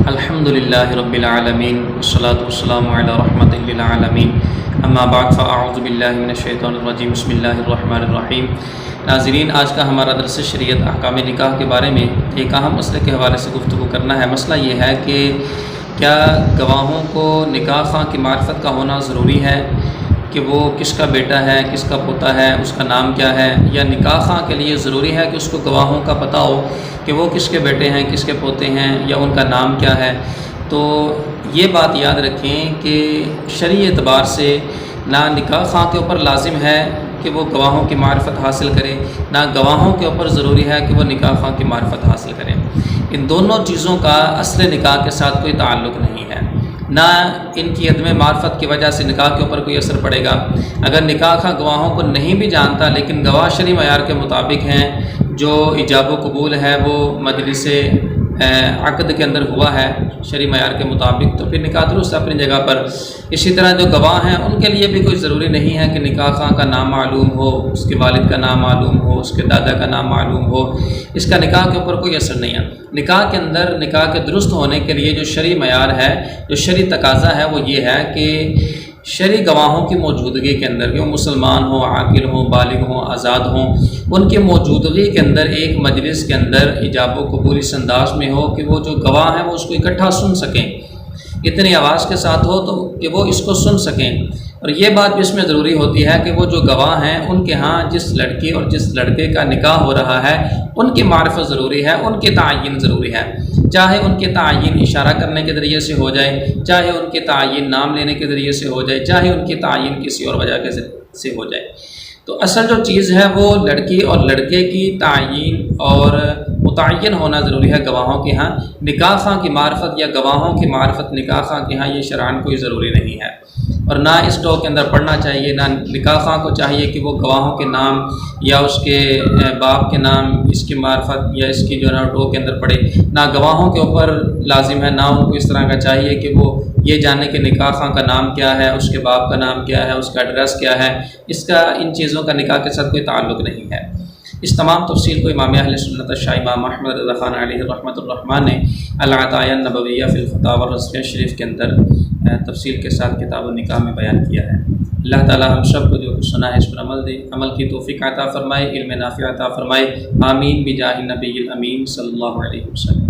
الحمدللہ رب العالمین والصلاة والسلام علی رحمۃ للعالمین اما بعد فاعوذ باللہ من الشیطان الرجیم بسم اللہ الرحمن الرحیم۔ ناظرین، آج کا ہمارا درس شریعت احکام نکاح کے بارے میں ایک اہم مسئلے کے حوالے سے گفتگو کرنا ہے۔ مسئلہ یہ ہے کہ کیا گواہوں کو نکاح خواہ کی معرفت کا ہونا ضروری ہے کہ وہ کس کا بیٹا ہے، کس کا پوتا ہے، اس کا نام کیا ہے، یا نکاح خواہ کے لیے ضروری ہے کہ اس کو گواہوں کا پتہ ہو کہ وہ کس کے بیٹے ہیں، کس کے پوتے ہیں، یا ان کا نام کیا ہے؟ تو یہ بات یاد رکھیں کہ شرعی اعتبار سے نہ نکاح خواہ کے اوپر لازم ہے کہ وہ گواہوں کی معرفت حاصل کرے، نہ گواہوں کے اوپر ضروری ہے کہ وہ نکاح خواہ کی معرفت حاصل کریں۔ ان دونوں چیزوں کا اصل نکاح کے ساتھ کوئی تعلق نہیں ہے، نہ ان کی عدم معرفت کی وجہ سے نکاح کے اوپر کوئی اثر پڑے گا۔ اگر نکاح خواہ گواہوں کو نہیں بھی جانتا لیکن گواہ شرعی معیار کے مطابق ہیں، جو ایجاب و قبول ہے وہ مجلس عقد کے اندر ہوا ہے شرعی معیار کے مطابق، تو پھر نکاح درست اپنی جگہ پر۔ اسی طرح جو گواہ ہیں ان کے لیے بھی کوئی ضروری نہیں ہے کہ نکاح خواہ کا نام معلوم ہو، اس کے والد کا نام معلوم ہو، اس کے دادا کا نام معلوم ہو، اس کا نکاح کے اوپر کوئی اثر نہیں ہے۔ نکاح کے اندر نکاح کے درست ہونے کے لیے جو شرعی معیار ہے، جو شرعی تقاضا ہے، وہ یہ ہے کہ شرعی گواہوں کی موجودگی کے اندر، کہ وہ مسلمان ہوں، عاقل ہوں، بالغ ہوں، آزاد ہوں، ان کی موجودگی کے اندر ایک مجلس کے اندر ایجاب و قبول اس انداز میں ہو کہ وہ جو گواہ ہیں وہ اس کو اکٹھا سن سکیں، اتنی آواز کے ساتھ ہو تو کہ وہ اس کو سن سکیں۔ اور یہ بات بھی اس میں ضروری ہوتی ہے کہ وہ جو گواہ ہیں ان کے ہاں جس لڑکی اور جس لڑکے کا نکاح ہو رہا ہے ان کی معرفت ضروری ہے، ان کی تعین ضروری ہے، چاہے ان کے تعین اشارہ کرنے کے ذریعے سے ہو جائے، چاہے ان کے تعین نام لینے کے ذریعے سے ہو جائے، چاہے ان کی تعین کسی اور وجہ سے ہو جائے۔ تو اصل جو چیز ہے وہ لڑکی اور لڑکے کی تعین اور متعین ہونا ضروری ہے گواہوں کے ہاں۔ نکاح خواہ کی معرفت یا گواہوں کی معرفت نکاح خواہ کے ہاں یہ شرعاً کوئی ضروری نہیں ہے، اور نہ اس ٹو کے اندر پڑھنا چاہیے۔ نہ نکاح خواہ کو چاہیے کہ وہ گواہوں کے نام یا اس کے باپ کے نام، اس کی معرفت یا اس کی جو ہے نا ٹو کے اندر پڑھے، نہ گواہوں کے اوپر لازم ہے، نہ ان کو اس طرح کا چاہیے کہ وہ یہ جانے کہ نکاح خواہ کا نام کیا ہے، اس کے باپ کا نام کیا ہے، اس کا ایڈریس کیا ہے۔ اس کا ان چیزوں کا نکاح کے ساتھ کوئی تعلق نہیں ہے۔ اس تمام تفصیل کو امام اہل سنت شاہ امام احمد رضا خان علیہ رحمۃ الرحمٰن نے العطایہ النبویہ فی الفتاوی والرزقیہ شریف کے اندر تفصیل کے ساتھ کتاب النکاح میں بیان کیا ہے۔ اللہ تعالی ہم سب کو جو کچھ سنا ہے اس پر عمل کی توفیق عطا فرمائے، علم نافع عطا فرمائے، آمین بجاہ النبی الامین صلی اللہ علیہ وسلم۔